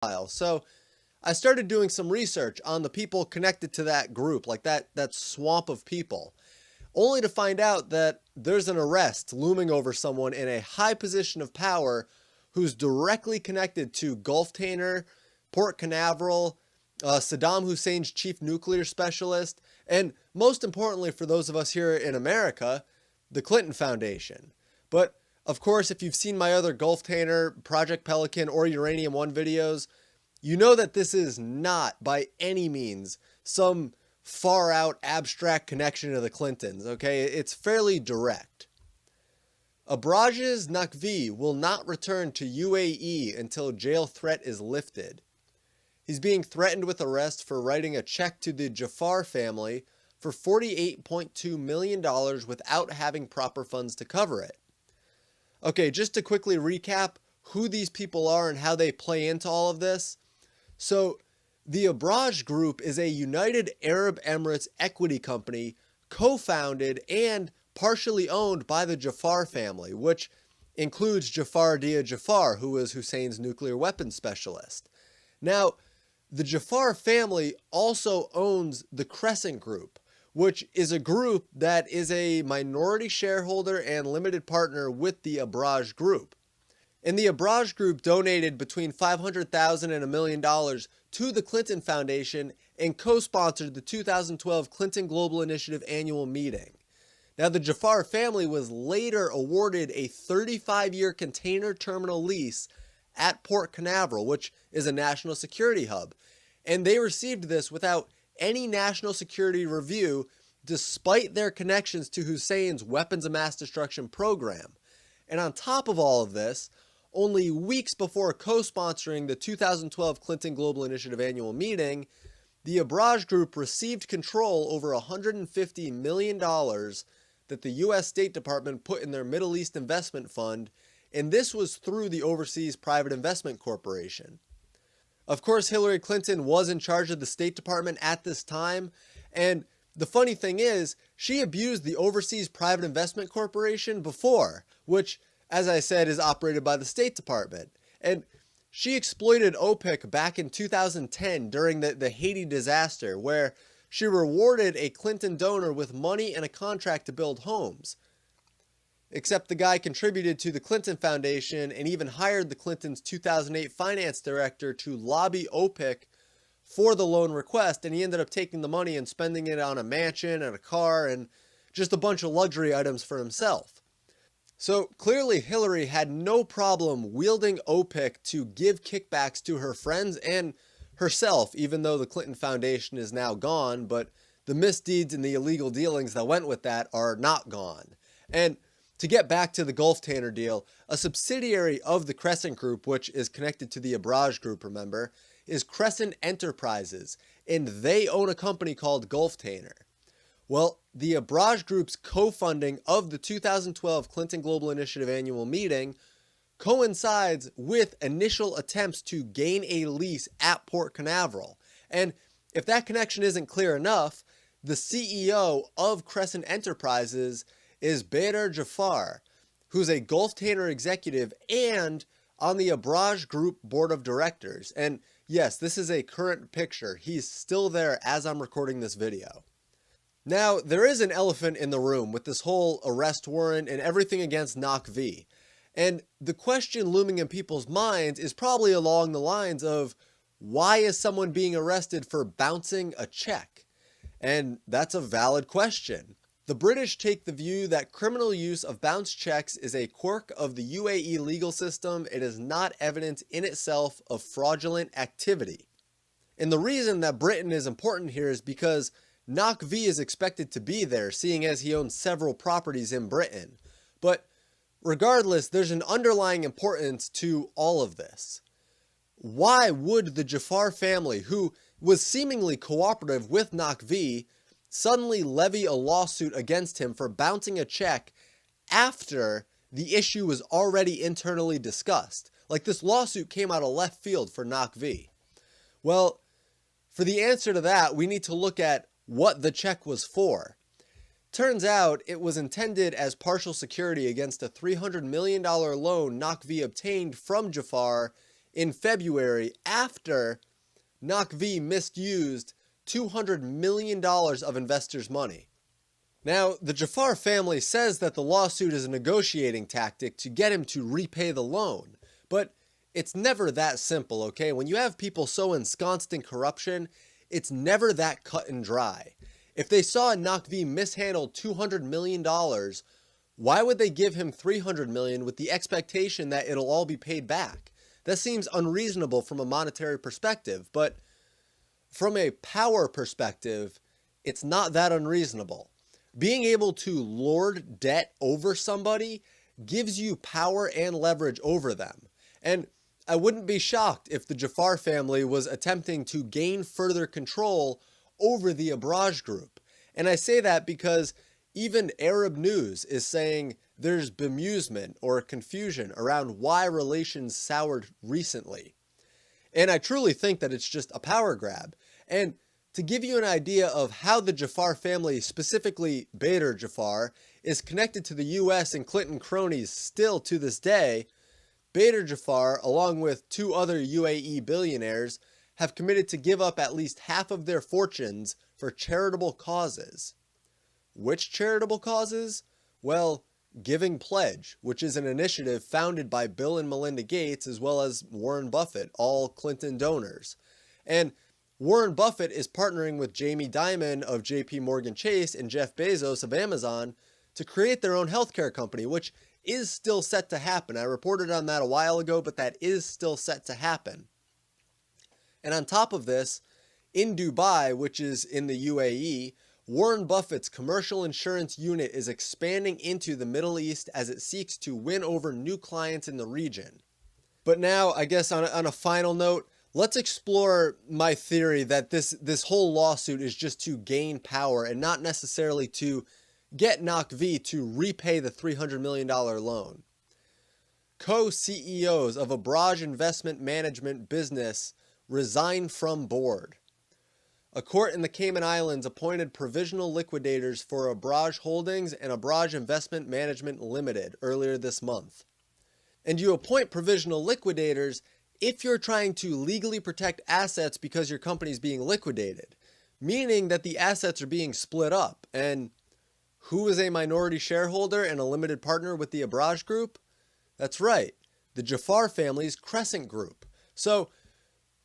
while. So I started doing some research on the people connected to that group, like that swamp of people, only to find out that there's an arrest looming over someone in a high position of power who's directly connected to Gulftainer, Port Canaveral, Saddam Hussein's chief nuclear specialist, and most importantly for those of us here in America, the Clinton Foundation. But of course, if you've seen my other Gulftainer, Project Pelican, or Uranium One videos, you know that this is not by any means some far out abstract connection to the Clintons, okay? It's fairly direct. Abraaj Naqvi will not return to UAE until jail threat is lifted. He's being threatened with arrest for writing a check to the Jafar family for $48.2 million without having proper funds to cover it. Okay, just to quickly recap who these people are and how they play into all of this. So, the Abraaj Group is a United Arab Emirates equity company co-founded and partially owned by the Jafar family, which includes Jafar Dia Jafar, who was Hussein's nuclear weapons specialist. Now, the Jafar family also owns the Crescent Group, which is a group that is a minority shareholder and limited partner with the Abraaj Group. And the Abraaj Group donated between $500,000 and $1 million to the Clinton Foundation and co-sponsored the 2012 Clinton Global Initiative annual meeting. Now, the Jafar family was later awarded a 35-year container terminal lease at Port Canaveral, which is a national security hub. And they received this without any national security review, despite their connections to Hussein's weapons of mass destruction program. And on top of all of this, only weeks before co-sponsoring the 2012 Clinton Global Initiative annual meeting, the Abraaj Group received control over $150 million that the U.S. State Department put in their Middle East Investment Fund, and this was through the Overseas Private Investment Corporation. Of course, Hillary Clinton was in charge of the State Department at this time, and the funny thing is, she abused the Overseas Private Investment Corporation before, which, as I said, is operated by the State Department. And she exploited OPIC back in 2010 during the Haiti disaster, where she rewarded a Clinton donor with money and a contract to build homes. Except the guy contributed to the Clinton Foundation and even hired the Clintons' 2008 finance director to lobby OPIC for the loan request, and he ended up taking the money and spending it on a mansion and a car and just a bunch of luxury items for himself. So clearly Hillary had no problem wielding OPIC to give kickbacks to her friends and herself, even though the Clinton Foundation is now gone, but the misdeeds and the illegal dealings that went with that are not gone. And to get back to the Gulftainer deal, a subsidiary of the Crescent Group, which is connected to the Abraaj Group, remember, is Crescent Enterprises, and they own a company called Gulftainer. Well, the Abraaj Group's co-funding of the 2012 Clinton Global Initiative annual meeting coincides with initial attempts to gain a lease at Port Canaveral. And if that connection isn't clear enough, the CEO of Crescent Enterprises is Bader Jafar, who's a Gulftainer executive and on the Abraaj Group board of directors. And yes, this is a current picture. He's still there as I'm recording this video. Now, there is an elephant in the room with this whole arrest warrant and everything against Naqvi. And the question looming in people's minds is probably along the lines of, why is someone being arrested for bouncing a check? And that's a valid question. The British take the view that criminal use of bounced checks is a quirk of the UAE legal system. It is not evidence in itself of fraudulent activity. And the reason that Britain is important here is because Naqvi is expected to be there, seeing as he owns several properties in Britain. But regardless, there's an underlying importance to all of this. Why would the Jafar family, who was seemingly cooperative with Naqvi, suddenly levy a lawsuit against him for bouncing a check after the issue was already internally discussed? Like, this lawsuit came out of left field for Naqvi. Well, for the answer to that, we need to look at what the check was for. Turns out it was intended as partial security against a $300 million loan Naqvi obtained from Jafar in February after Nakvi misused $200 million of investors' money. Now, the Jafar family says that the lawsuit is a negotiating tactic to get him to repay the loan, but it's never that simple, okay? When you have people so ensconced in corruption, it's never that cut and dry. If they saw Nakvi mishandle $200 million, why would they give him $300 million with the expectation that it'll all be paid back? That seems unreasonable from a monetary perspective, but from a power perspective, it's not that unreasonable. Being able to lord debt over somebody gives you power and leverage over them. And I wouldn't be shocked if the Jafar family was attempting to gain further control over the Abraaj group. And I say that because even Arab news is saying there's bemusement or confusion around why relations soured recently. And I truly think that it's just a power grab. And to give you an idea of how the Jafar family, specifically Bader Jafar, is connected to the US and Clinton cronies still to this day, Bader Jafar, along with two other UAE billionaires, have committed to give up at least half of their fortunes for charitable causes. Which charitable causes? Well, Giving Pledge, which is an initiative founded by Bill and Melinda Gates as well as Warren Buffett, all Clinton donors. And Warren Buffett is partnering with Jamie Dimon of JP Morgan Chase and Jeff Bezos of Amazon to create their own healthcare company, which is still set to happen. I reported on that a while ago, but that is still set to happen. And on top of this, in Dubai, which is in the UAE, Warren Buffett's commercial insurance unit is expanding into the Middle East as it seeks to win over new clients in the region. But now, I guess on a final note, let's explore my theory that this whole lawsuit is just to gain power and not necessarily to get Nakvi to repay the $300 million loan. Co-CEOs of Abraaj Investment Management business resigned from board. A court in the Cayman Islands appointed provisional liquidators for Abraaj Holdings and Abraaj Investment Management Limited earlier this month. And you appoint provisional liquidators if you're trying to legally protect assets because your company is being liquidated, meaning that the assets are being split up. And who is a minority shareholder and a limited partner with the Abraaj Group? That's right, the Jafar family's Crescent Group. So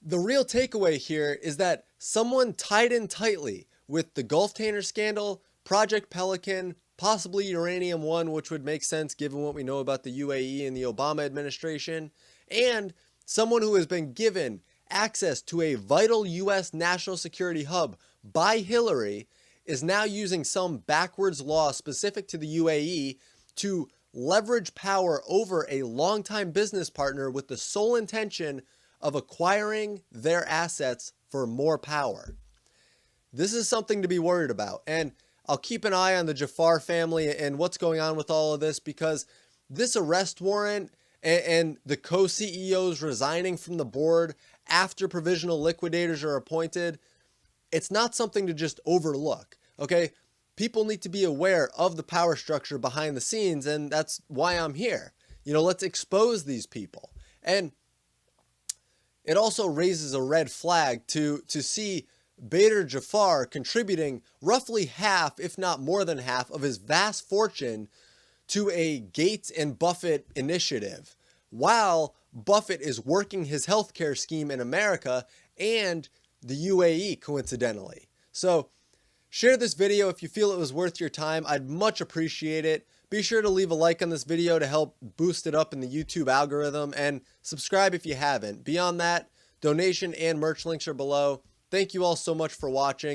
the real takeaway here is that someone tied in tightly with the Gulftainer scandal, Project Pelican, possibly Uranium One, which would make sense given what we know about the UAE and the Obama administration, and someone who has been given access to a vital U.S. national security hub by Hillary is now using some backwards law specific to the UAE to leverage power over a longtime business partner with the sole intention of acquiring their assets for more power. This is something to be worried about, and I'll keep an eye on the Jafar family and what's going on with all of this, because this arrest warrant and the co-CEOs resigning from the board after provisional liquidators are appointed, it's not something to just overlook, okay? People need to be aware of the power structure behind the scenes, and that's why I'm here. Let's expose these people. And it also raises a red flag to see Bader Jafar contributing roughly half, if not more than half, of his vast fortune to a Gates and Buffett initiative, while Buffett is working his healthcare scheme in America and the UAE, coincidentally. So share this video if you feel it was worth your time. I'd much appreciate it. Be sure to leave a like on this video to help boost it up in the YouTube algorithm, and subscribe if you haven't. Beyond that, donation and merch links are below. Thank you all so much for watching.